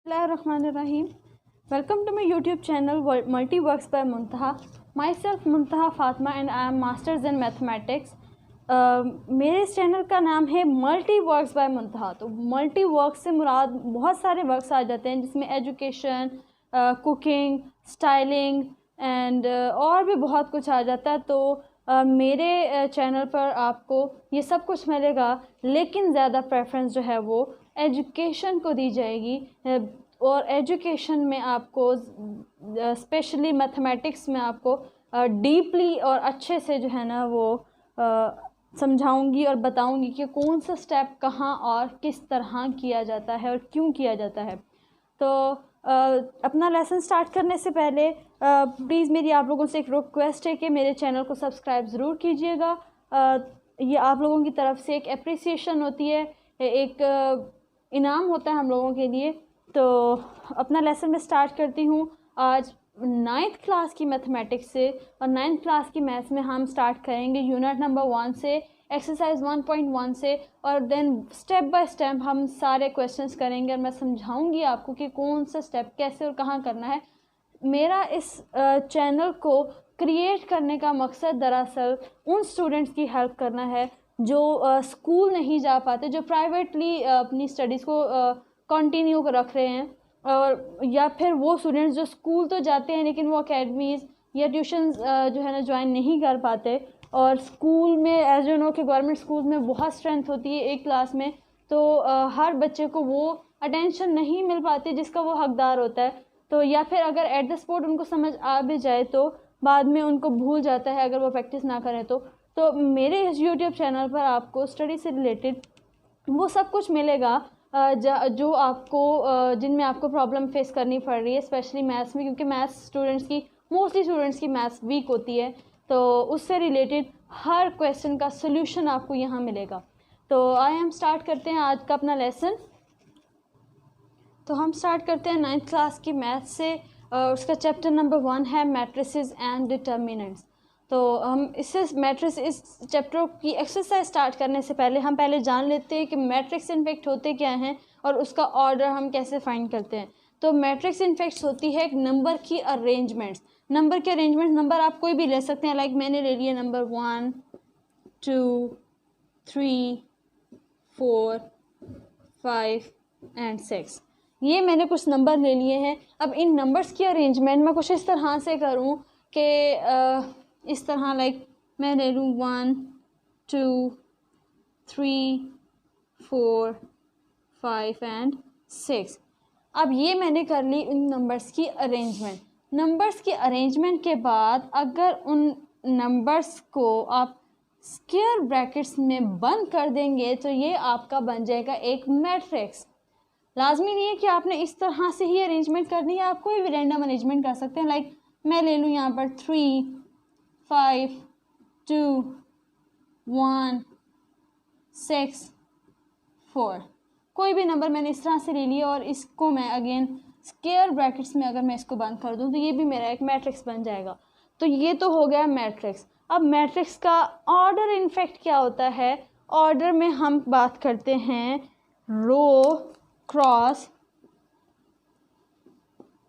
Bismillahirrahmanirrahim. Welcome to my YouTube channel Multiworks by Muntaha. Myself Muntaha Fatma and I am Masters in Mathematics. मेरे इस channel का नाम है Multiworks by Muntaha. तो Multiworks से मुराद बहुत सारे वर्क्स आ जाते हैं जिसमें एजुकेशन, कुकिंग, स्टाइलिंग एंड और भी बहुत कुछ आ जाता है। तो मेरे चैनल पर आपको ये सब कुछ मिलेगा, लेकिन ज़्यादा प्रेफरेंस जो है वो एजुकेशन को दी जाएगी। और एजुकेशन में आपको स्पेशली मैथमेटिक्स में आपको डीपली और अच्छे से जो है ना वो समझाऊंगी और बताऊंगी कि कौन सा स्टेप कहाँ और किस तरह किया जाता है और क्यों किया जाता है। तो अपना लेसन स्टार्ट करने से पहले प्लीज़ मेरी आप लोगों से एक रिक्वेस्ट है कि मेरे चैनल को सब्सक्राइब ज़रूर कीजिएगा। ये आप लोगों की तरफ से एक अप्रिसिएशन होती है, एक इनाम होता है हम लोगों के लिए। तो अपना लेसन मैं स्टार्ट करती हूँ आज 9th क्लास की मैथमेटिक्स से, और 9th क्लास की मैथ्स में हम स्टार्ट करेंगे यूनिट नंबर 1 से, एक्सरसाइज 1.1 से, और देन स्टेप बाय स्टेप हम सारे क्वेश्चंस करेंगे और मैं समझाऊंगी आपको कि कौन सा स्टेप कैसे और कहाँ करना है। मेरा इस चैनल को क्रिएट करने का मकसद दरअसल उन स्टूडेंट्स की हेल्प करना है जो स्कूल नहीं जा पाते, जो प्राइवेटली अपनी स्टडीज़ को कंटिन्यू रख रहे हैं, और या फिर वो स्टूडेंट्स जो स्कूल तो जाते हैं लेकिन वो अकेडमीज़ या ट्यूशन्स जो है ना ज्वाइन नहीं कर पाते। और स्कूल में एज यू नो कि गवर्नमेंट स्कूल में बहुत स्ट्रेंथ होती है एक क्लास में, तो हर बच्चे को वो अटेंशन नहीं मिल पाती जिसका वो हकदार होता है। तो या फिर अगर एट द स्पॉट उनको समझ आ भी जाए तो बाद में उनको भूल जाता है अगर वो प्रैक्टिस ना करें तो मेरे इस यूट्यूब चैनल पर आपको स्टडी से रिलेटेड वो सब कुछ मिलेगा जो आपको जिनमें आपको प्रॉब्लम फेस करनी पड़ रही है, स्पेशली मैथ्स में, क्योंकि मैथ्स मोस्टली स्टूडेंट्स की मैथ्स वीक होती है। तो उससे रिलेटेड हर क्वेश्चन का सोल्यूशन आपको यहाँ मिलेगा। तो आइए हम स्टार्ट करते हैं आज का अपना लेसन। तो हम स्टार्ट करते हैं 9th क्लास की मैथ्स से। उसका चैप्टर नंबर 1 है मैट्रिसेस एंड डिटर्मिनेंट्स। तो हम इस चैप्टर की एक्सरसाइज स्टार्ट करने से पहले हम जान लेते हैं कि मैट्रिक्स इनफैक्ट होते क्या हैं और उसका ऑर्डर हम कैसे फाइंड करते हैं। तो मैट्रिक्स इनफैक्ट होती है एक नंबर की अरेंजमेंट्स। नंबर आप कोई भी ले सकते हैं, लाइक मैंने ले लिया नंबर 1, 2, 3, 4, 5 एंड 6। ये मैंने कुछ नंबर ले लिए हैं। अब इन नंबर्स की अरेंजमेंट मैं कुछ इस तरह से करूँ कि इस तरह, लाइक मैं ले लूँ 1, 2, 3, 4, 5 एंड 6। अब ये मैंने कर ली इन नंबर्स की अरेंजमेंट। नंबर्स की अरेंजमेंट के बाद अगर उन नंबर्स को आप स्क्वायर ब्रैकेट्स में बंद कर देंगे तो ये आपका बन जाएगा एक मैट्रिक्स। लाजमी नहीं है कि आपने इस तरह से ही अरेंजमेंट करनी है, आप कोई भी रैंडम अरेंजमेंट कर सकते हैं। लाइक मैं ले लूँ यहाँ पर 3, 5, 2, 1, 6, 4, कोई भी नंबर मैंने इस तरह से ले लिया और इसको मैं अगेन स्क्वायर ब्रैकेट्स में अगर मैं इसको बंद कर दूँ तो ये भी मेरा एक मैट्रिक्स बन जाएगा। तो ये तो हो गया मैट्रिक्स। अब मैट्रिक्स का ऑर्डर इनफैक्ट क्या होता है? ऑर्डर में हम बात करते हैं रो क्रॉस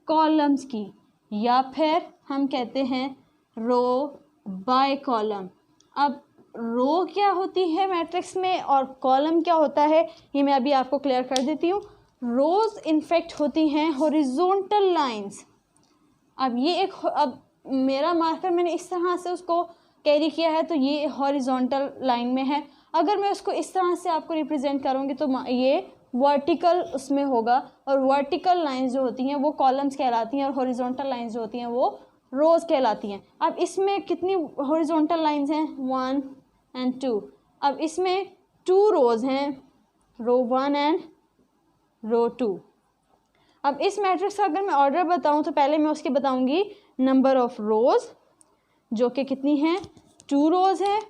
कॉलम्स की, या फिर हम कहते हैं रो बाय कॉलम। अब रो क्या होती है मैट्रिक्स में और कॉलम क्या होता है ये मैं अभी आपको क्लियर कर देती हूँ। रोज इनफैक्ट होती हैं हॉरिजॉन्टल लाइंस। अब मेरा मार्कर मैंने इस तरह से उसको कैरी किया है तो ये हॉरिजॉन्टल लाइन में है। अगर मैं उसको इस तरह से आपको रिप्रेजेंट करूँगी तो ये वर्टिकल उसमें होगा, और वर्टिकल लाइंस जो होती हैं वो कॉलम्स कहलाती हैं और हॉरिजॉन्टल लाइंस जो होती हैं वो रोज कहलाती हैं। अब इसमें कितनी हॉरिजॉन्टल लाइंस हैं? 1 एंड 2। अब इसमें 2 रोज हैं, रो 1 एंड रो 2। अब इस मैट्रिक्स का अगर मैं ऑर्डर बताऊं तो पहले मैं उसके बताऊंगी नंबर ऑफ रोज, जो कि कितनी हैं? 2 रोज है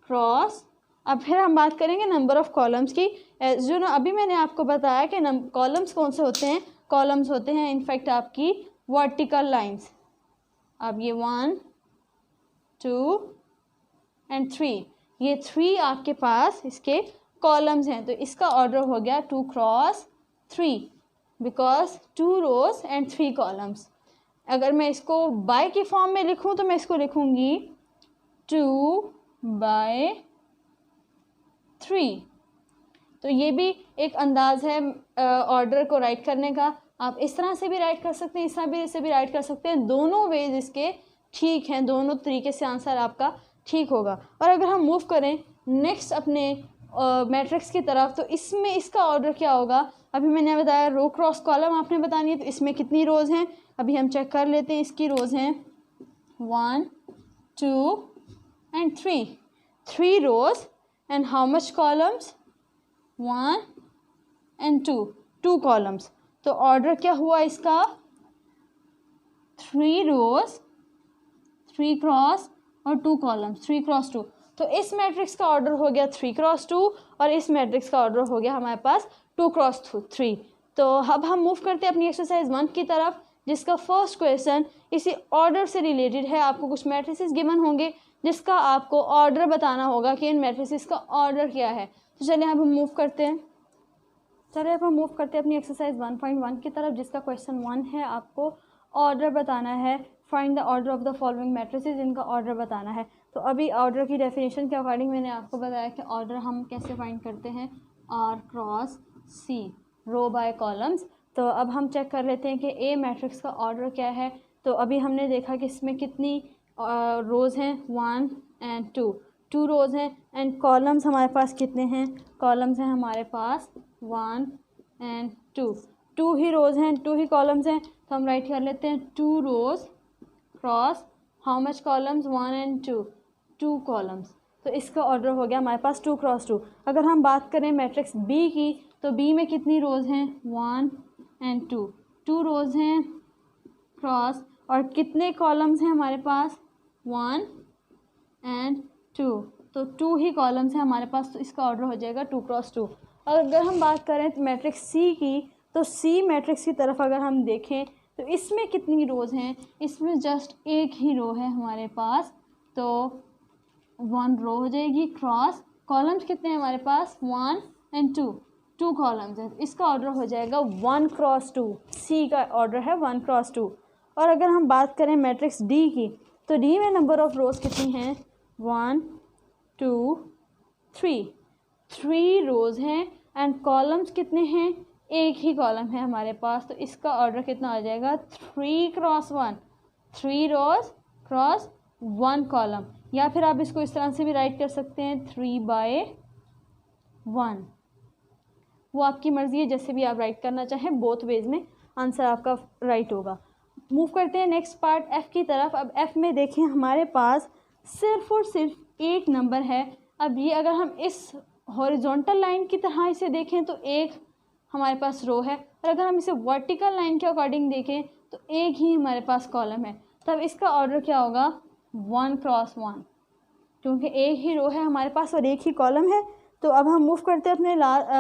क्रॉस। अब फिर हम बात करेंगे नंबर ऑफ कॉलम्स की। जो ना अभी मैंने आपको बताया कि कॉलम्स कौन से होते हैं? कॉलम्स होते हैं इनफैक्ट आपकी वर्टिकल लाइंस। अब ये 1, 2 एंड 3, ये 3 आपके पास इसके कॉलम्स हैं। तो इसका ऑर्डर हो गया 2 cross 3। Because 2 rows and 3 columns. अगर मैं इसको बाय की फॉर्म में लिखूं तो मैं इसको लिखूंगी 2/3। तो ये भी एक अंदाज़ है ऑर्डर को राइट करने का। आप इस तरह से भी राइट कर सकते हैं, इस तरह से भी राइट कर सकते हैं। दोनों वेज इसके ठीक हैं, दोनों तरीके से आंसर आपका ठीक होगा। और अगर हम मूव करें नेक्स्ट अपने मैट्रिक्स की तरफ, तो इसमें इसका ऑर्डर क्या होगा। अभी मैंने बताया रो क्रॉस कॉलम आपने बतानी है, तो इसमें कितनी रोज़ हैं अभी हम चेक कर लेते हैं। इसकी रोज़ हैं 1 2 and 3 rows and how much columns 1 and 2 columns. तो ऑर्डर क्या हुआ इसका 3 रोज़ 3 क्रॉस और 2 कॉलम्स 3 क्रॉस 2। तो इस मैट्रिक्स का ऑर्डर हो गया 3 क्रॉस 2 और इस मैट्रिक्स का ऑर्डर हो गया हमारे पास 2 क्रॉस 3। तो अब हम मूव करते हैं अपनी एक्सरसाइज 1 की तरफ, जिसका फर्स्ट क्वेश्चन इसी ऑर्डर से रिलेटेड है। आपको कुछ मैट्रिसेस गिवन होंगे जिसका आपको ऑर्डर बताना होगा कि इन मैट्रिसेस का ऑर्डर क्या है। तो चलिए अब हम मूव करते हैं अपनी एक्सरसाइज 1.1 की तरफ, जिसका क्वेश्चन 1 है। आपको ऑर्डर बताना है, find the order of the following matrices, इनका ऑर्डर बताना है। तो अभी ऑर्डर की डेफिनेशन के अकॉर्डिंग मैंने आपको बताया कि ऑर्डर हम कैसे फाइंड करते हैं, R क्रॉस C, रो बाय कॉलम्स। तो अब हम चेक कर लेते हैं कि ए मैट्रिक्स का ऑर्डर क्या है। तो अभी हमने देखा कि इसमें कितनी रोज़ हैं 1 एंड 2 रोज़ हैं एंड कॉलम्स हमारे पास कितने हैं, कॉलम्स हैं हमारे पास 1 एंड 2 ही रोज़ हैं 2 ही कॉलम्स हैं। तो हम राइट कर लेते हैं 2 rows cross how much columns 1 and 2 columns. तो इसका ऑर्डर हो गया हमारे पास 2 क्रॉस 2। अगर हम बात करें मैट्रिक्स बी की, तो बी में कितनी रोज़ हैं 1 एंड 2 रोज़ हैं क्रॉस और कितने कॉलम्स हैं हमारे पास 1 एंड 2। तो 2 ही कॉलम्स हैं हमारे पास, तो इसका ऑर्डर हो जाएगा 2 क्रॉस 2। और अगर हम बात करें मैट्रिक्स सी की, तो सी मैट्रिक्स की तरफ अगर हम देखें तो इसमें कितनी रोज़ हैं, इसमें जस्ट एक ही रो है हमारे पास, तो 1 रो हो जाएगी क्रॉस कॉलम्स कितने हैं हमारे पास 1 एंड 2 कॉलम्स हैं। इसका ऑर्डर हो जाएगा 1 क्रॉस 2। सी का ऑर्डर है 1 क्रॉस 2। और अगर हम बात करें मैट्रिक्स डी की, तो डी में नंबर ऑफ़ रोज़ कितनी हैं 1 2 3 रोज़ हैं एंड कॉलम्स कितने हैं, एक ही कॉलम है हमारे पास। तो इसका ऑर्डर कितना आ जाएगा 3 क्रॉस 1, 3 रोज़ क्रॉस 1 कॉलम। या फिर आप इसको इस तरह से भी राइट कर सकते हैं 3/1। वो आपकी मर्ज़ी है, जैसे भी आप राइट करना चाहें, बोथ वेज में आंसर आपका राइट होगा। मूव करते हैं नेक्स्ट पार्ट एफ़ की तरफ। अब एफ़ में देखें हमारे पास सिर्फ और सिर्फ एक नंबर है। अब ये अगर हम इस हॉरिजॉन्टल लाइन की तरह इसे देखें तो एक हमारे पास रो है, और अगर हम इसे वर्टिकल लाइन के अकॉर्डिंग देखें तो एक ही हमारे पास कॉलम है। तब इसका ऑर्डर क्या होगा 1 क्रॉस 1, क्योंकि एक ही रो है हमारे पास और एक ही कॉलम है। तो अब हम मूव करते हैं अपने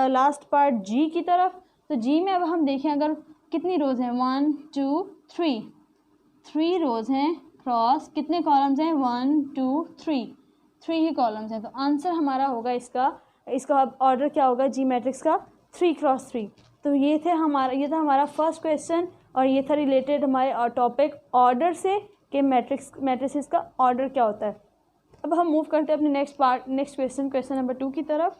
लास्ट पार्ट जी की तरफ। तो जी में अब हम देखें अगर कितनी रोज़ हैं 1 2 3 रोज़ हैं क्रॉस कितने कॉलम्स हैं 1 2 3 ही कॉलम्स हैं। तो आंसर हमारा होगा इसका ऑर्डर क्या होगा जी मैट्रिक्स का 3 क्रॉस 3। तो ये था हमारा फर्स्ट क्वेश्चन, और ये था रिलेटेड हमारे टॉपिक ऑर्डर से कि मैट्रिसेस का ऑर्डर क्या होता है। अब हम मूव करते हैं अपने नेक्स्ट क्वेश्चन नंबर 2 की तरफ।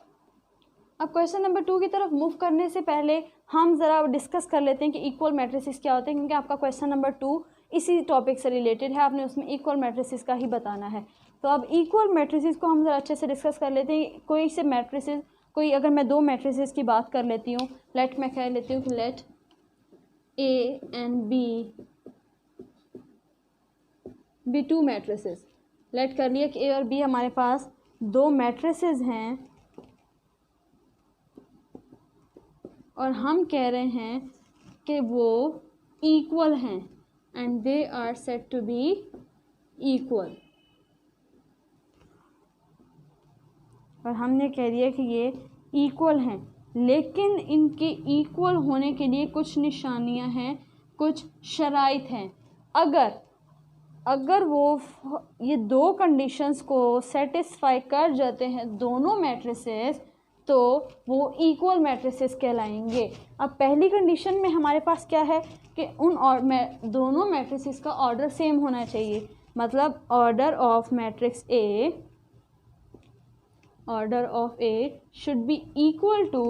अब क्वेश्चन नंबर 2 की तरफ मूव करने से पहले हम ज़रा डिस्कस कर लेते हैं कि इक्वल मैट्रिसेस क्या होते हैं, क्योंकि आपका क्वेश्चन नंबर 2 इसी टॉपिक से रिलेटेड है, आपने उसमें इक्वल मैट्रिसेस का ही बताना है। तो अब इक्वल मैट्रिसेस को हम ज़रा अच्छे से डिस्कस कर लेते हैं। अगर मैं 2 मैट्रिसेस की बात कर लेती हूँ, मैं कह लेती हूँ कि let A and B 2 matrices. Let कर लिया कि ए और बी हमारे पास 2 मैट्रिसेस हैं, और हम कह रहे हैं कि वो इक्वल हैं and they are said to be equal. और हमने कह दिया कि ये इक्वल हैं, लेकिन इनके इक्वल होने के लिए कुछ निशानियां हैं, कुछ शराइत हैं। अगर वो ये 2 कंडीशंस को सेटिस्फाई कर जाते हैं दोनों मैट्रिसेस, तो वो इक्वल मैट्रिसेस कहलाएंगे। अब पहली कंडीशन में हमारे पास क्या है कि उन और दोनों मैट्रिसेस का ऑर्डर सेम होना चाहिए, मतलब order of matrix A should be equal to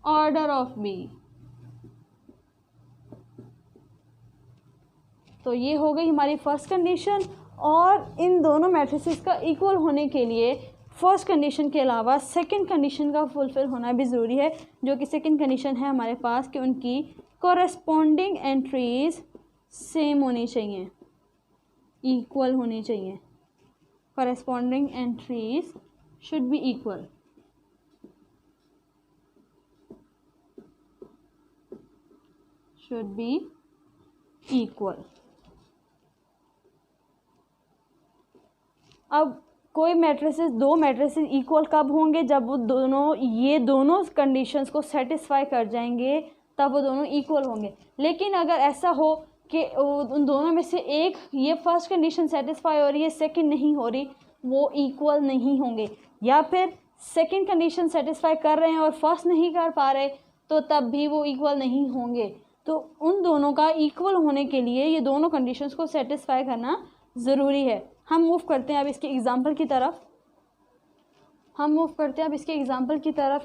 order of B. तो ये हो गई हमारी फर्स्ट कंडीशन। और इन दोनों मैट्रिसेस का इक्वल होने के लिए फर्स्ट कंडीशन के अलावा सेकंड कंडीशन का फुलफिल होना भी ज़रूरी है, जो कि सेकंड कंडीशन है हमारे पास कि उनकी कॉरेस्पॉन्डिंग एंट्रीज सेम होनी चाहिए, इक्वल होनी चाहिए। Corresponding entries should be equal. Should be equal. अब कोई मैट्रिसेस, दो मैट्रिसेस इक्वल कब होंगे? जब वो दोनों, ये दोनों कंडीशंस को सेटिस्फाई कर जाएंगे, तब वो दोनों इक्वल होंगे। लेकिन अगर ऐसा हो कि उन दोनों में से एक, ये फर्स्ट कंडीशन सेटिस्फाई हो रही है, सेकंड नहीं हो रही, वो इक्वल नहीं होंगे। या फिर सेकंड कंडीशन सेटिस्फाई कर रहे हैं और फर्स्ट नहीं कर पा रहे, तो तब भी वो इक्वल नहीं होंगे। तो उन दोनों का इक्वल होने के लिए ये दोनों कंडीशंस को सेटिस्फाई करना ज़रूरी है। हम मूव करते हैं अब इसके एग्जाम्पल की तरफ।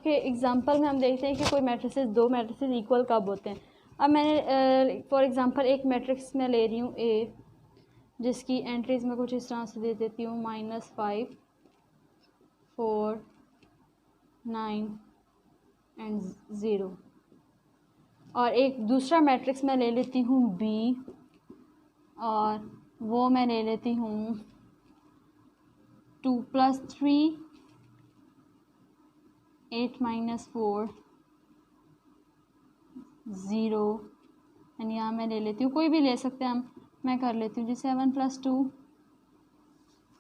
के एग्जाम्पल में हम देखते हैं कि कोई मैट्रिसेस, दो मैट्रिसेस इक्वल कब होते हैं। अब मैंने फॉर एग्जांपल एक मैट्रिक्स में ले रही हूँ ए, जिसकी एंट्रीज में कुछ इस तरह से दे देती हूँ -5, 4, 9 एंड 0। और एक दूसरा मैट्रिक्स मैं ले लेती हूँ बी, और वो मैं ले लेती हूँ 2 + 3, 8 - 4, 0 एंड यहाँ मैं ले लेती हूँ, कोई भी ले सकते हैं हम, मैं कर लेती हूँ जी 7 + 2।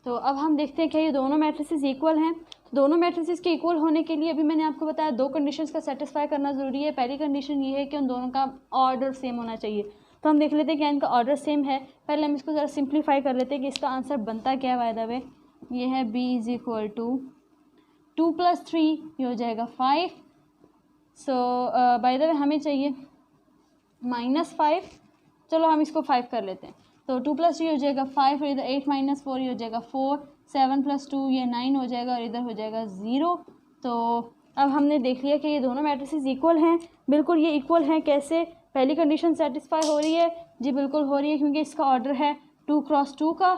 तो अब हम देखते हैं क्या ये दोनों मैट्रिसेस इक्वल हैं। तो दोनों मैट्रिसेस के इक्वल होने के लिए अभी मैंने आपको बताया दो कंडीशंस का सेटिस्फाई करना ज़रूरी है। पहली कंडीशन ये है कि उन दोनों का ऑर्डर सेम होना चाहिए। तो हम देख लेते हैं क्या इनका ऑर्डर सेम है। पहले हम इसको ज़रा सिंप्लीफाई कर लेते हैं कि इसका आंसर बनता क्या है। बाय द वे ये है b = 2 + 3, ये हो जाएगा 5। सो बाय द वे हमें चाहिए -5, चलो हम इसको 5 कर लेते हैं। तो 2 + 3 हो जाएगा 5, और इधर 8 - 4 ये हो जाएगा 4, 7 + 2 ये 9 हो जाएगा, और इधर हो जाएगा 0। तो अब हमने देख लिया कि ये दोनों मैट्रिसेस इक्वल हैं। बिल्कुल ये इक्वल हैं। कैसे? पहली कंडीशन सेटिस्फाई हो रही है जी, बिल्कुल हो रही है, क्योंकि इसका ऑर्डर है 2 × 2 का,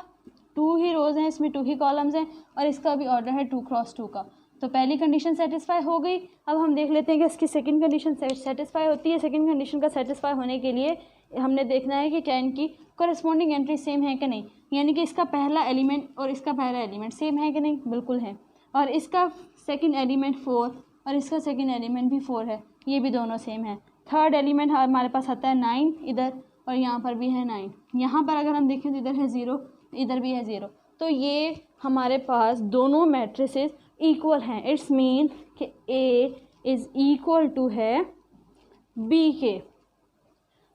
2 ही रोज़ हैं इसमें, 2 ही कॉलम्स हैं, और इसका भी ऑर्डर है 2 × 2 का। तो पहली कंडीशन सेटिस्फाई हो गई। अब हम देख लेते हैं कि इसकी सेकंड कंडीशन सेटिस्फाई होती है। सेकंड कंडीशन का सेटिस्फाई होने के लिए हमने देखना है कि क्या इनकी कॉरेस्पॉन्डिंग एंट्री सेम है कि नहीं, यानी कि इसका पहला एलिमेंट और इसका पहला एलिमेंट सेम है कि नहीं, बिल्कुल है। और इसका सेकंड एलिमेंट 4 और इसका सेकंड एलिमेंट भी 4 है, ये भी दोनों सेम है। थर्ड एलिमेंट हमारे पास आता है 9 इधर, और यहाँ पर भी है 9। यहाँ पर अगर हम देखें तो इधर है 0, इधर भी है 0। तो ये हमारे पास दोनों मैट्रिसेस इक्वल हैं। इट्स मीन कि A इज़ इक्वल टू है B के।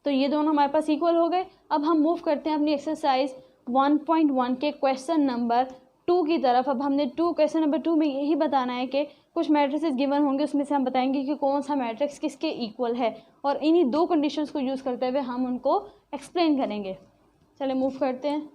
तो ये दोनों हमारे पास इक्वल हो गए। अब हम मूव करते हैं अपनी एक्सरसाइज 1.1 के क्वेश्चन नंबर 2 की तरफ। अब हमने क्वेश्चन नंबर 2 में यही बताना है कि कुछ मैट्रिसेस गिवन होंगे, उसमें से हम बताएंगे कि कौन सा मैट्रिक्स किसके इक्वल है, और इन्हीं दो कंडीशंस को यूज़ करते हुए हम उनको एक्सप्लेन करेंगे। चलिए मूव करते हैं।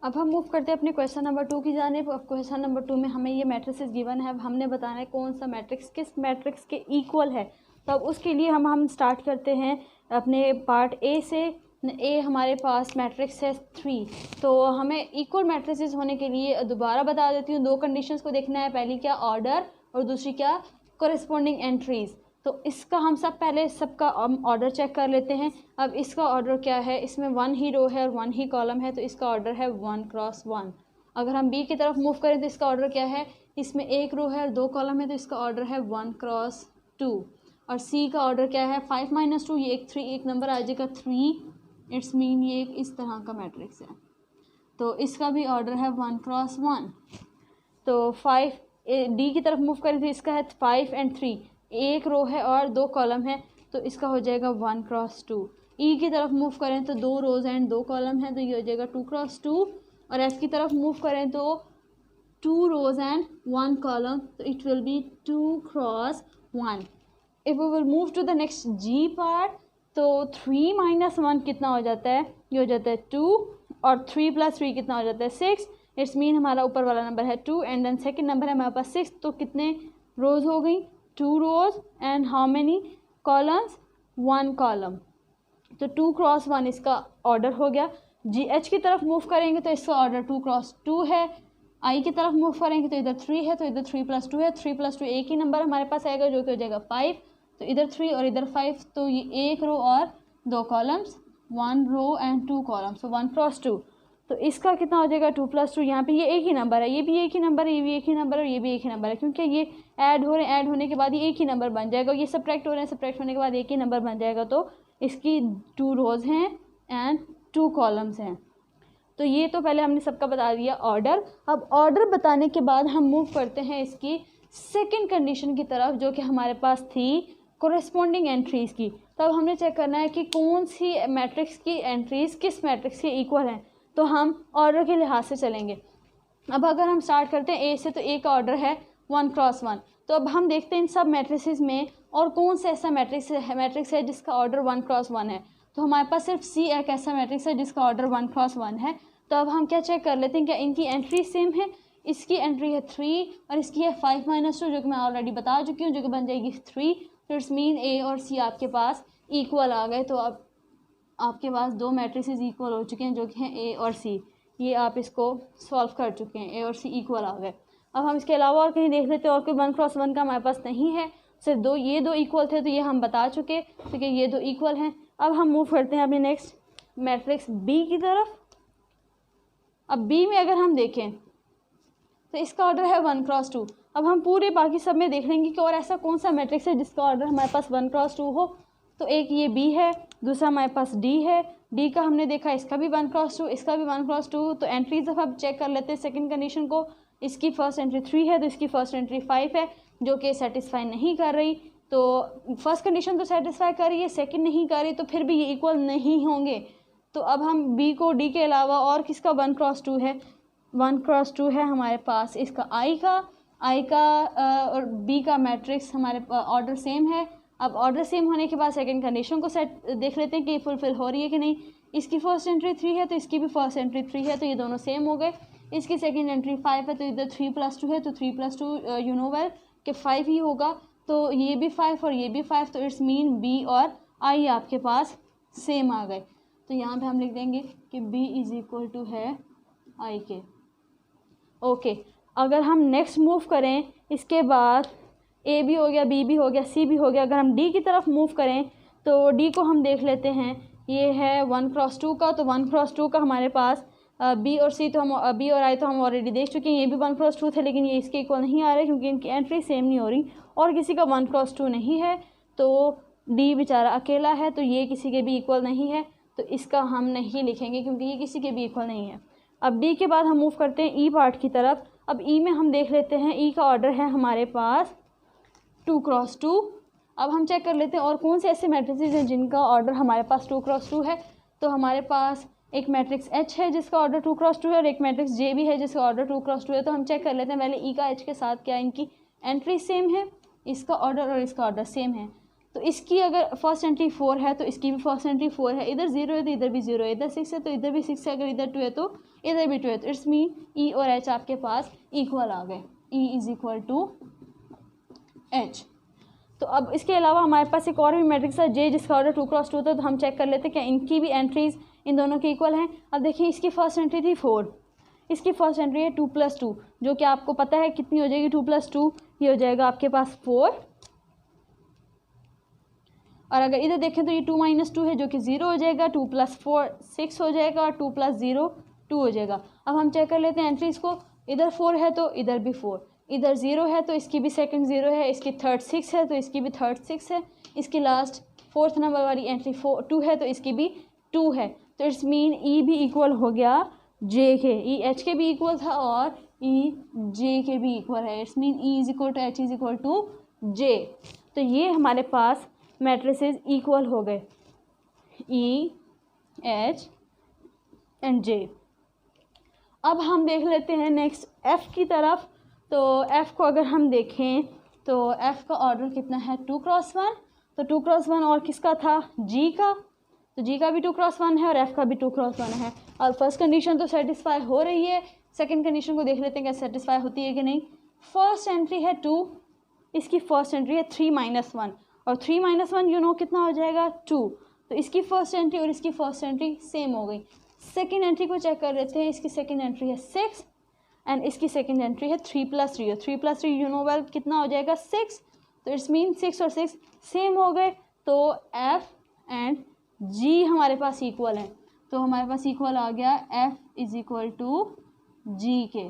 अब हम मूव करते हैं अपने क्वेश्चन नंबर 2 की जानिब। अब क्वेश्चन नंबर 2 में हमें ये मैट्रिसेस गिवन है। अब हमने बताना है कौन सा मैट्रिक्स किस मैट्रिक्स के इक्वल है। तो अब उसके लिए हम स्टार्ट करते हैं अपने पार्ट ए से। ए हमारे पास मैट्रिक्स है 3। तो हमें इक्वल मैट्रिसेस होने के लिए दोबारा बता देती हूँ, दो कंडीशंस को देखना है। पहली क्या, ऑर्डर, और दूसरी क्या, कॉरेस्पॉन्डिंग एंट्रीज़। तो इसका हम पहले सबका ऑर्डर चेक कर लेते हैं। अब इसका ऑर्डर क्या है, इसमें 1 ही रो है और 1 ही कॉलम है, तो इसका ऑर्डर है 1 × 1। अगर हम बी की तरफ मूव करें तो इसका ऑर्डर क्या है, इसमें 1 रो है और 2 कॉलम है, तो इसका ऑर्डर है 1 × 2। और सी का ऑर्डर क्या है, 5 - 2, ये एक नंबर आ जाएगा 3। इट्स मीन ये एक इस तरह का मैट्रिक्स है, तो इसका भी ऑर्डर है 1 × 1। तो 5 डी की तरफ मूव करें तो इसका है 5 और 3, 1 रो है और 2 कॉलम है, तो इसका हो जाएगा 1 × 2। ई की तरफ मूव करें तो 2 रोज एंड 2 कॉलम है, तो ये हो जाएगा 2 × 2। और एफ की तरफ मूव करें तो 2 rows and 1 column, so it will be 2 cross 1. If we will move to the next G part, तो 3 minus 1 कितना हो जाता है, ये हो जाता है 2, और 3 plus 3 कितना हो जाता है 6. इट्स मीन हमारा ऊपर वाला नंबर है 2 एंड देन सेकंड नंबर है हमारे पास 6. तो कितने रोज हो गई, 2 rows and how many columns, 1 column. तो 2 क्रॉस 1 इसका ऑर्डर हो गया. जी एच की तरफ मूव करेंगे तो इसका ऑर्डर 2 क्रॉस 2 है. आई की तरफ मूव करेंगे तो इधर 3 है, तो इधर 3 plus 2 है. 3 plus 2 एक ही नंबर हमारे पास आएगा जो कि हो जाएगा 5. तो इधर 3 और इधर 5, तो ये 1 रो और 2 कॉलम्स, 1 रो एंड 2 कॉलम्स, तो 1 क्रॉस 2. तो इसका कितना हो जाएगा 2 plus 2. यहाँ पे ये एक ही नंबर है, ये भी एक ही नंबर है, ये भी एक ही नंबर है और ये भी एक ही नंबर है, क्योंकि ये ऐड हो रहे हैं, ऐड होने के बाद ये एक ही नंबर बन जाएगा. ये सब्ट्रैक्ट हो रहे हैं, सब्ट्रैक्ट होने के बाद एक ही नंबर बन जाएगा. तो इसकी 2 रोज हैं एंड 2 कॉलम्स हैं. तो ये तो पहले हमने सबका बता दिया ऑर्डर. अब ऑर्डर बताने के बाद हम मूव करते हैं इसकी सेकंड कंडीशन की तरफ, जो कि हमारे पास थी कोरेस्पॉन्डिंग एंट्रीज़ की. तो अब हमने चेक करना है कि कौन सी मैट्रिक्स की एंट्रीज़ किस मैट्रिक्स के इक्वल हैं. तो हम ऑर्डर के लिहाज से चलेंगे. अब अगर हम स्टार्ट करते हैं ए से, तो ए का ऑर्डर है 1 क्रॉस 1. तो अब हम देखते हैं इन सब मैट्रिसेस में और कौन सा ऐसा मैट्रिक्स है जिसका ऑर्डर 1 क्रॉस 1 है. तो हमारे पास सिर्फ सी एक ऐसा मैट्रिक्स है जिसका ऑर्डर 1 क्रॉस 1 है. तो अब हम क्या चेक कर लेते हैं, क्या इनकी एंट्री सेम है. इसकी एंट्री है 3 और इसकी है 5 minus 2, जो कि मैं ऑलरेडी बता चुकी हूँ, जो कि बन जाएगी 3. तो इट्स मीन ए और सी आपके पास इक्वल आ गए. तो अब आपके पास 2 मैट्रिसेस इक्वल हो चुके हैं, जो कि हैं ए और सी. ये आप इसको सॉल्व कर चुके हैं, ए और सी इक्वल आ गए. अब हम इसके अलावा और कहीं देख लेते हैं, और कोई 1 क्रॉस 1 का हमारे पास नहीं है. सिर्फ ये दो इक्वल थे, तो ये हम बता चुके, ठीक है, ये 2 इक्वल हैं. अब हम मूव करते हैं अपने नेक्स्ट मैट्रिक्स बी की तरफ. अब बी में अगर हम देखें तो इसका ऑर्डर है 1 क्रॉस 2. अब हम पूरे बाकी सब में देख लेंगे कि और ऐसा कौन सा मैट्रिक्स है जिसका ऑर्डर हमारे पास 1 क्रॉस 2 हो. तो एक ये बी है, दूसरा हमारे पास डी है. डी का हमने देखा इसका भी 1 क्रॉस 2, इसका भी 1 क्रॉस 2. तो एंट्रीज अब चेक कर लेते हैं सेकंड कंडीशन को. इसकी फर्स्ट एंट्री 3 है, तो इसकी फर्स्ट एंट्री 5 है, जो कि सेटिस्फाई नहीं कर रही. तो फर्स्ट कंडीशन तो सेटिस्फाई कर रही है, सेकंड नहीं कर रही, तो फिर भी ये इक्वल नहीं होंगे. तो अब हम बी को डी के अलावा और किसका 1 क्रॉस 2 है, 1 क्रॉस 2 है हमारे पास इसका आई का और बी का मैट्रिक्स हमारे ऑर्डर सेम है. अब ऑर्डर सेम होने के बाद सेकंड कंडीशन को सेट देख लेते हैं कि फुलफिल हो रही है कि नहीं. इसकी फर्स्ट एंट्री 3 है, तो इसकी भी फर्स्ट एंट्री 3 है, तो ये दोनों सेम हो गए. इसकी सेकंड एंट्री 5 है, तो इधर 3 plus 2 है, तो 3 plus 2 यू नो वेल कि 5 ही होगा. तो ये भी 5 और ये भी 5, तो इट्स मीन बी और आई आपके पास सेम आ गए. तो यहाँ पे हम लिख देंगे कि b इज इक्वल टू है आई के. ओके, अगर हम नेक्स्ट मूव करें, इसके बाद ए भी हो गया, बी भी हो गया, सी भी हो गया. अगर हम डी की तरफ मूव करें तो डी को हम देख लेते हैं. ये है 1 क्रॉस 2 का. तो 1 क्रॉस 2 का हमारे पास बी और सी, तो हम बी और आई तो हम ऑलरेडी देख चुके हैं. ये भी 1 क्रॉस 2 थे, लेकिन ये इसके इक्वल नहीं आ रहे क्योंकि इनकी एंट्री सेम नहीं हो रही और किसी का 1 क्रॉस 2 नहीं है. तो डी बेचारा अकेला है, तो ये किसी के भी इक्वल नहीं है, तो इसका हम नहीं लिखेंगे क्योंकि ये किसी के भी इक्वल नहीं है. अब डी के बाद हम मूव करते हैं ई पार्ट की तरफ. अब ई में हम देख लेते हैं, ई का ऑर्डर है हमारे पास 2 क्रॉस 2. अब हम चेक कर लेते हैं और कौन से ऐसे मैट्रिसेस हैं जिनका ऑर्डर हमारे पास 2 क्रॉस 2 है. तो हमारे पास एक मैट्रिक्स एच है जिसका ऑर्डर 2 क्रॉस 2 है, और एक मैट्रिक्स जे भी है जिसका ऑर्डर 2 क्रॉस 2 है. तो हम चेक कर लेते हैं पहले ई का एच के साथ क्या इनकी एंट्री सेम है, इसका ऑर्डर और इसका ऑर्डर सेम है. तो इसकी अगर फर्स्ट एंट्री 4 है, तो इसकी भी फर्स्ट एंट्री 4 है. इधर 0 है तो इधर भी 0 है, इधर 6 है तो इधर भी 6 है, अगर इधर 2 है तो इधर भी 2 है. तो इट्स मीन ई और एच आपके पास इक्वल आ गए. E is equal to H. तो अब इसके अलावा हमारे पास एक और भी मैट्रिक्स है जे जिसका ऑर्डर 2 क्रॉस 2 था. तो हम चेक कर लेते हैं क्या इनकी भी एंट्रीज इन दोनों के इक्वल हैं. अब देखिए, इसकी फर्स्ट एंट्री थी 4, इसकी फर्स्ट एंट्री है 2 plus 2, जो कि आपको पता है कितनी हो जाएगी 2 plus 2, ये हो जाएगा आपके पास 4. और अगर इधर देखें तो ये 2 minus 2 है, जो कि 0 हो जाएगा. 2 plus 4 6 हो जाएगा, और 2 plus 0 2 हो जाएगा. अब हम चेक कर लेते हैं एंट्रीज को. इधर 4 है तो इधर भी 4, इधर 0 है तो इसकी भी सेकंड 0 है, इसकी थर्ड 6 है तो इसकी भी थर्ड 6 है, इसकी लास्ट 4th नंबर वाली एंट्री 2 है तो इसकी भी 2 है. तो इट्स मीन ई भी इक्वल हो गया जे के. ई एच के भी इक्वल था और ई जे के भी इक्वल है. It's mean E is equal to H is equal to J. तो ये हमारे पास मैट्रिसेस इक्वल हो गए, ई एच एंड जे. अब हम देख लेते हैं नेक्स्ट एफ़ की तरफ। तो एफ़ को अगर हम देखें तो एफ़ का ऑर्डर कितना है 2x1। तो 2x1 और किसका था जी का, तो जी का भी 2x1 है और एफ़ का भी 2x1 है। और फर्स्ट कंडीशन तो सेटिस्फाई हो रही है, सेकंड कंडीशन को देख लेते हैं क्या सेटिस्फाई होती है कि नहीं। फर्स्ट एंट्री है 2, इसकी फर्स्ट एंट्री है 3 - 1 और 3 - 1 यू नो कितना हो जाएगा 2। तो इसकी फर्स्ट एंट्री और इसकी फर्स्ट एंट्री सेम हो गई। सेकंड एंट्री को चेक कर लेते हैं, इसकी सेकंड एंट्री है 6 एंड इसकी सेकंड एंट्री है 3+3 और 3+3 यू नो वेल कितना हो जाएगा 6। तो इट्स मीन 6 और 6 सेम हो गए। तो एफ एंड जी हमारे पास इक्वल है। तो हमारे पास इक्वल आ गया एफ इज इक्वल टू जी के।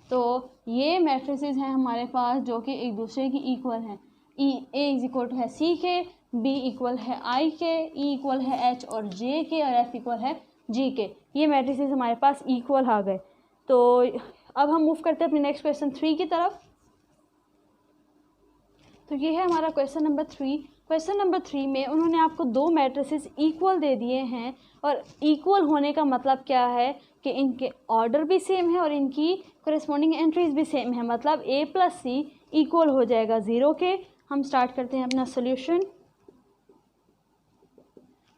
तो ये मैट्रिसेस हैं हमारे पास जो कि एक दूसरे की इक्वल हैं। ए इज इक्वल टू है सी के, बी इक्वल है आई के, ई इक्वल है एच और जे के और एफ इक्वल है जी के। ये मैट्रिसेस हमारे पास इक्वल आ गए। तो अब हम मूव करते हैं अपने नेक्स्ट क्वेश्चन 3 की तरफ। तो ये है हमारा क्वेश्चन नंबर 3। क्वेश्चन नंबर 3 में उन्होंने आपको दो मैट्रिसेस इक्वल दे दिए हैं और इक्वल होने का मतलब क्या है कि इनके ऑर्डर भी सेम है और इनकी कोरेस्पॉन्डिंग एंट्रीज भी सेम है, मतलब ए प्लस सी इक्वल हो जाएगा 0 के। हम स्टार्ट करते हैं अपना सोल्यूशन।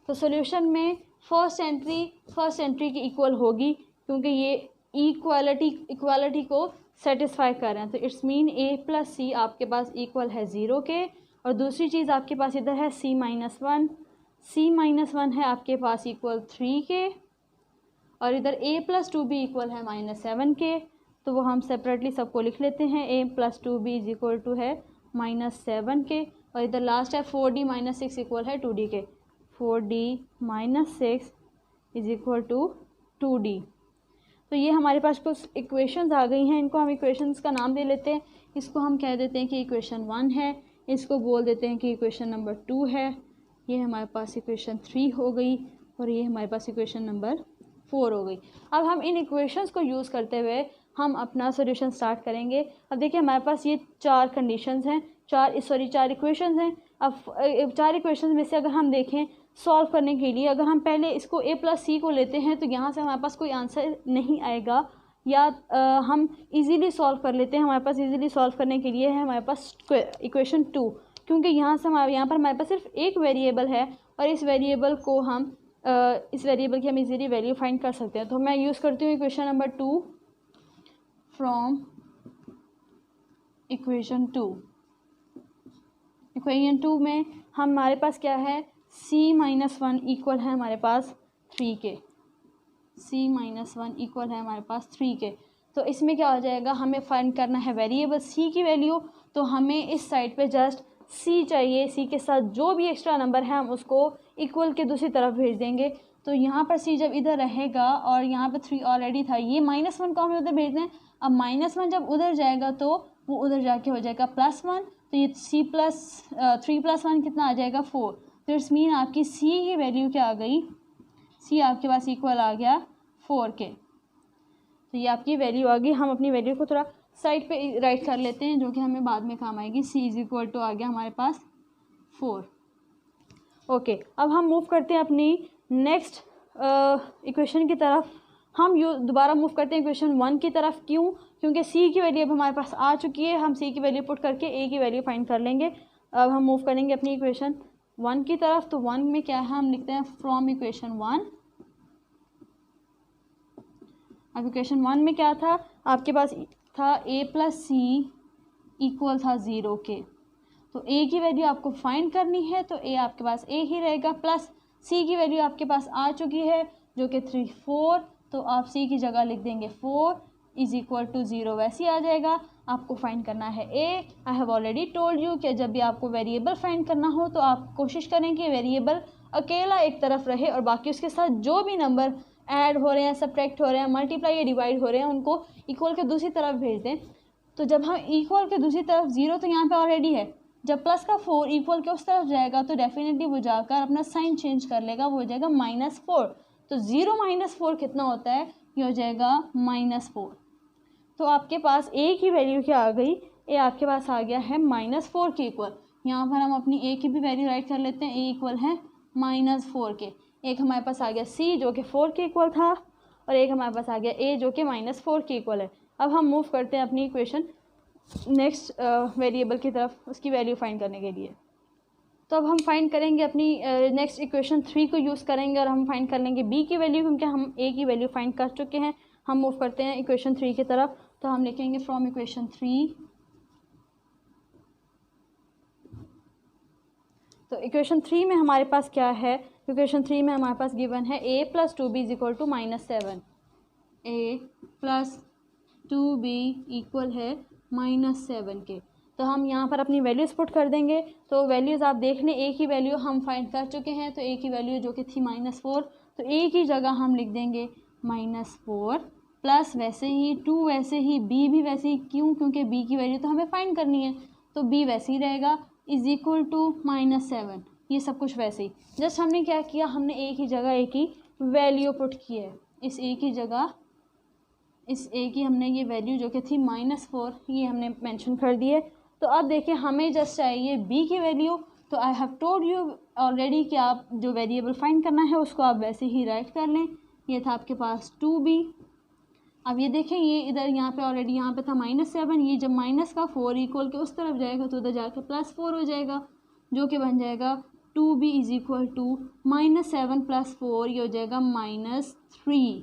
तो सोल्यूशन में फर्स्ट एंट्री की इक्वल होगी क्योंकि ये इक्वालिटी को सेटिस्फाई कर रहे हैं। तो इट्स मीन ए प्लस सी आपके पास इक्वल है 0 के। और दूसरी चीज़ आपके पास इधर है C-1 है आपके पास इक्वल 3 के और इधर A+2 भी इक्वल है -7 के। तो वो हम सेपरेटली सबको लिख लेते हैं। A+2 भी इज इक्वल टू है -7 के और इधर लास्ट है 4D - 6 इक्वल है 2D के। 4D - 6 is equal to 2D। तो ये हमारे पास कुछ इक्वेशंस आ गई हैं, इनको हम इक्वेशंस का नाम दे लेते हैं। इसको हम कह देते हैं कि इक्वेशन 1 है, इसको बोल देते हैं कि इक्वेशन नंबर 2 है। ये हमारे पास इक्वेशन 3 हो गई और ये हमारे पास इक्वेशन नंबर 4 हो गई। अब हम इन इक्वेशंस को यूज़ करते हुए हम अपना सोल्यूशन स्टार्ट करेंगे। अब देखिए हमारे पास ये 4 कंडीशंस हैं, 4 इक्वेशंस हैं। अब 4 इक्वेशंस में से अगर हम देखें सॉल्व करने के लिए, अगर हम पहले इसको A प्लस सी को लेते हैं तो यहाँ से हमारे पास कोई आंसर नहीं आएगा, या हम इजीली सॉल्व कर लेते हैं। हमारे पास इजीली सॉल्व करने के लिए है हमारे पास इक्वेशन 2, क्योंकि यहाँ पर हमारे पास सिर्फ एक वेरिएबल है और इस वेरिएबल की हम इजीली वैल्यू फाइंड कर सकते हैं। तो मैं यूज़ करती हूँ equation number 2 from equation 2। Equation 2 में हमारे पास क्या है C-1 इक्वल है हमारे पास 3 के। C-1 इक्वल है हमारे पास 3 के। तो इसमें क्या हो जाएगा, हमें फाइंड करना है वेरिएबल C की वैल्यू। तो हमें इस साइड पे जस्ट C चाहिए, C के साथ जो भी एक्स्ट्रा नंबर है हम उसको इक्वल के दूसरी तरफ भेज देंगे। तो यहाँ पर C जब इधर रहेगा और यहाँ पर 3 ऑलरेडी था, ये -1 को हमें उधर भेज दें। अब -1 जब उधर जाएगा तो वो उधर जाके हो जाएगा +1। तो ये 3+1 कितना आ जाएगा 4। तो इट्स मीन आपकी C की वैल्यू क्या आ गई, C आपके पास इक्वल आ गया 4 के। तो ये आपकी वैल्यू आ गई। हम अपनी वैल्यू को थोड़ा साइड पे राइट कर लेते हैं जो कि हमें बाद में काम आएगी। C इज इक्वल टू आ गया हमारे पास 4। ओके, अब हम मूव करते हैं अपनी नेक्स्ट इक्वेशन की तरफ। हम दोबारा मूव करते हैं इक्वेशन 1 की तरफ। क्यों? क्योंकि C की वैल्यू अब हमारे पास आ चुकी है। हम C की वैल्यू पुट करके A की वैल्यू फाइंड कर लेंगे। अब हम मूव करेंगे अपनी इक्वेशन 1 की तरफ। तो 1 में क्या है, हम लिखते हैं फ्रॉम इक्वेशन 1। अब इक्वेशन 1 में क्या था, आपके पास था A प्लस सी इक्वल था 0 के। तो A की वैल्यू आपको फाइंड करनी है तो A आपके पास A ही रहेगा, प्लस C की वैल्यू आपके पास आ चुकी है जो कि 4। तो आप C की जगह लिख देंगे 4 इज इक्वल टू 0, वैसे ही आ जाएगा। आपको फाइंड करना है A। I have already told you कि जब भी आपको वेरिएबल फाइंड करना हो तो आप कोशिश करें कि वेरिएबल अकेला एक तरफ रहे और बाकी उसके साथ जो भी नंबर ऐड हो रहे हैं, सब्ट्रैक्ट हो रहे हैं, मल्टीप्लाई या डिवाइड हो रहे हैं, उनको इक्वल के दूसरी तरफ भेज दें। तो जब हम इक्वल के दूसरी तरफ 0 तो यहाँ पे ऑलरेडी है, जब प्लस का 4 इक्वल के उस तरफ जाएगा तो डेफिनेटली वो जाकर अपना साइन चेंज कर लेगा, वो हो जाएगा -4। तो 0 - 4 कितना होता है, ये हो जाएगा -4। तो आपके पास A की वैल्यू क्या आ गई, A आपके पास आ गया है -4 के इक्वल। यहाँ पर हम अपनी A की भी वैल्यू राइट कर लेते हैं। A इक्वल है -4 के। एक हमारे पास आ गया C जो कि 4 के इक्वल था और एक हमारे पास आ गया a जो कि -4 के इक्वल है। अब हम मूव करते हैं अपनी इक्वेशन नेक्स्ट वेरिएबल की तरफ उसकी वैल्यू फाइंड करने के लिए। तो अब हम फाइंड करेंगे अपनी नेक्स्ट इक्वेशन 3 को यूज़ करेंगे और हम फाइंड कर लेंगे b की वैल्यू, क्योंकि हम a की वैल्यू फाइंड कर चुके हैं। हम मूव करते हैं इक्वेशन 3 की तरफ। तो हम लिखेंगे फ्रॉम इक्वेशन 3, तो इक्वेशन 3 में हमारे पास क्या है, इक्वेशन 3 में हमारे पास गिवन है a + 2b = -7, a + 2b equal है -7 के। तो हम यहाँ पर अपनी वैल्यूज़ पुट कर देंगे। तो वैल्यूज़ आप देख लें, a की वैल्यू हम फाइंड कर चुके हैं, तो a की वैल्यू जो कि थी -4, तो a की जगह हम लिख देंगे -4 प्लस वैसे ही 2 वैसे ही b भी वैसे ही, क्यों, क्योंकि b की वैल्यू तो हमें फाइंड करनी है, तो b वैसे ही रहेगा = -7। ये सब कुछ वैसे ही, जस्ट हमने क्या किया, हमने a की जगह a की वैल्यू पुट की है। इस a की जगह इस a की हमने ये वैल्यू जो कि थी -4 ये हमने मेंशन कर दी है। तो अब देखिए हमें जस्ट चाहिए b की वैल्यू। तो I have told you already कि आप जो वेरिएबल फाइंड करना है उसको आप वैसे ही राइट कर लें। ये था आपके पास 2b। अब ये देखें, ये इधर यहाँ पे ऑलरेडी यहाँ पे था -7, ये जब -4 इक्वल के उस तरफ जाएगा तो उधर जाके +4 हो जाएगा, जो कि बन जाएगा 2b = -7 + 4, ये हो जाएगा -3।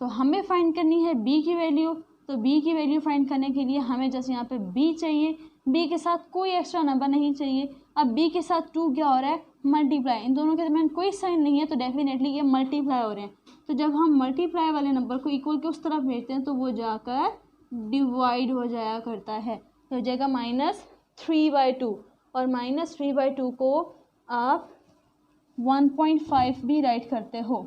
तो हमें फाइंड करनी है b की वैल्यू। तो b की वैल्यू फाइंड करने के लिए हमें जैसे यहाँ पे b चाहिए, b के साथ कोई एक्स्ट्रा नंबर नहीं चाहिए। अब b के साथ 2 क्या हो रहा है, मल्टीप्लाई, इन दोनों के दरमियान कोई साइन नहीं है, तो डेफिनेटली ये मल्टीप्लाई हो रहे हैं। तो जब हम मल्टीप्लाई वाले नंबर को इक्वल के उस तरफ भेजते हैं तो वो जाकर डिवाइड हो जाया करता है, तो हो जाएगा -3/2, और -3/2 को आप 1.5 भी राइट करते हो,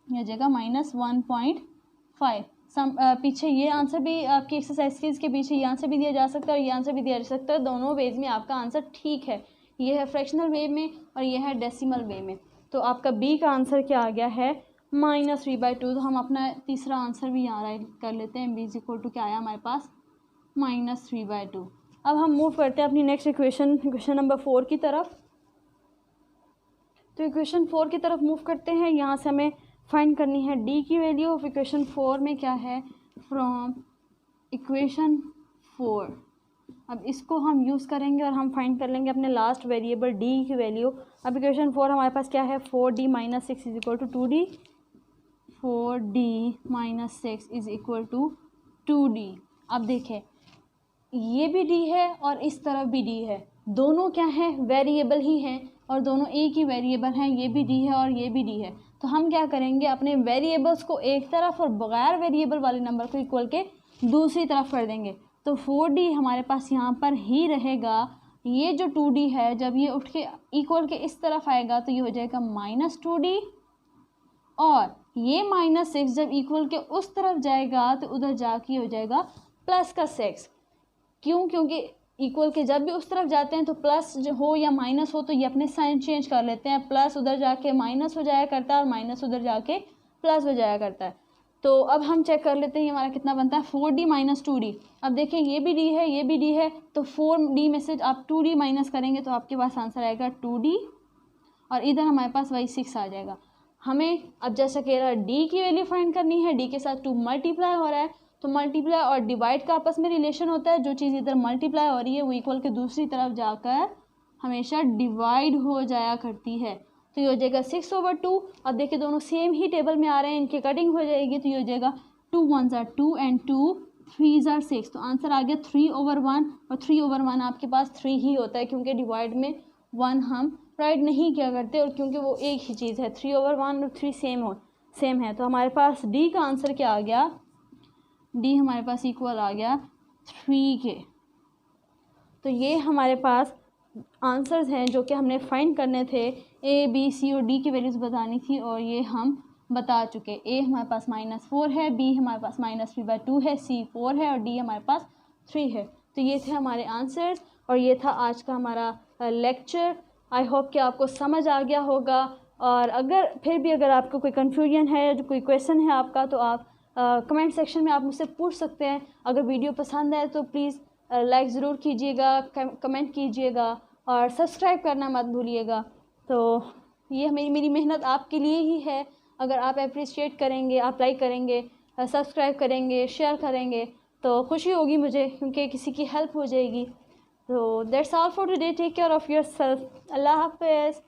यह हो जाएगा -1.5। पीछे ये आंसर भी आपकी एक्सरसाइज के पीछे ये आंसर भी दिया जा सकता है और ये आंसर भी दिया जा सकता है। दोनों वेज में आपका आंसर ठीक है, ये है फ्रैक्शनल वे में और ये है डेसिमल वे में। तो आपका बी का आंसर क्या आ गया है, -3/2। तो हम अपना तीसरा आंसर भी यहाँ राइट कर लेते हैं, b = क्या आया हमारे पास, -3/2। अब हम मूव करते हैं अपनी नेक्स्ट इक्वेशन नंबर 4 की तरफ। तो इक्वेशन 4 की तरफ मूव करते हैं। यहाँ से हमें फाइंड करनी है d की वैल्यू ऑफ इक्वेशन 4 में क्या है, फ्रॉम इक्वेशन 4। अब इसको हम यूज़ करेंगे और हम फाइंड कर लेंगे अपने लास्ट वेरिएबल d की वैल्यू। अब इक्वेशन 4 हमारे पास क्या है, 4d - 6 = 2d, 4d - 6 = 2d। अब देखें, ये भी d है और इस तरफ भी d है, दोनों क्या है, वेरिएबल ही हैं और दोनों एक ही वेरिएबल हैं, ये भी d है और ये भी d है। तो हम क्या करेंगे, अपने वेरिएबल्स को एक तरफ और बगैर वेरिएबल वाले नंबर को इक्वल के दूसरी तरफ कर देंगे। तो 4d हमारे पास यहाँ पर ही रहेगा। ये जो 2d है जब ये उठ के इक्वल के इस तरफ आएगा तो ये हो जाएगा -2d, और ये -6 जब इक्वल के उस तरफ जाएगा तो उधर जाके हो जाएगा +6। क्यों, क्योंकि इक्वल के जब भी उस तरफ जाते हैं तो प्लस जो हो या माइनस हो तो ये अपने साइन चेंज कर लेते हैं, प्लस उधर जाके माइनस हो जाया करता है और माइनस उधर जाके प्लस हो जाया करता है। तो अब हम चेक कर लेते हैं हमारा कितना बनता है, 4d - 2d। अब देखिए ये भी d है, ये भी d है, तो 4d में से आप 2d माइनस करेंगे तो आपके पास आंसर आएगा 2d, और इधर हमारे पास वही 6 आ जाएगा। हमें अब जैसा कह रहा है d की वैल्यू फाइंड करनी है, d के साथ 2 मल्टीप्लाई हो रहा है, तो मल्टीप्लाई और डिवाइड का आपस में रिलेशन होता है, जो चीज़ इधर मल्टीप्लाई हो रही है वो इक्वल के दूसरी तरफ जाकर हमेशा डिवाइड हो जाया करती है। तो ये हो जाएगा 6/2। अब देखिए दोनों सेम ही टेबल में आ रहे हैं, इनकी कटिंग हो जाएगी तो ये हो जाएगा 2 1s are 2 and 2 3s are 6। तो आंसर आ गया 3/1, और 3/1 आपके पास 3 ही होता है, क्योंकि डिवाइड में 1 हम राइट नहीं किया करते और क्योंकि वो एक ही चीज़ है, 3/1 और 3 सेम है। तो हमारे पास डी का आंसर क्या आ गया, डी हमारे पास इक्वल आ गया 3 के। तो ये हमारे पास आंसर्स हैं जो कि हमने फाइंड करने थे, ए बी सी और डी की वैल्यूज़ बतानी थी और ये हम बता चुके। ए हमारे पास -4 है, बी हमारे पास -3/2 है, सी 4 है और डी हमारे पास 3 है। तो ये थे हमारे आंसर्स और ये था आज का हमारा लेक्चर। आई होप कि आपको समझ आ गया होगा, और अगर आपको कोई कन्फ्यूजन है, जो कोई क्वेश्चन है आपका, तो आप कमेंट सेक्शन में आप मुझसे पूछ सकते हैं। अगर वीडियो पसंद आए तो प्लीज़ लाइक ज़रूर कीजिएगा, कमेंट कीजिएगा और सब्सक्राइब करना मत भूलिएगा। तो ये मेरी मेहनत आपके लिए ही है, अगर आप अप्रिशिएट करेंगे, आप लाइक करेंगे, सब्सक्राइब करेंगे, शेयर करेंगे तो खुशी होगी मुझे, क्योंकि किसी की हेल्प हो जाएगी। तो that's all for today. Take care of yourself. अल्लाह हाफ़िज़।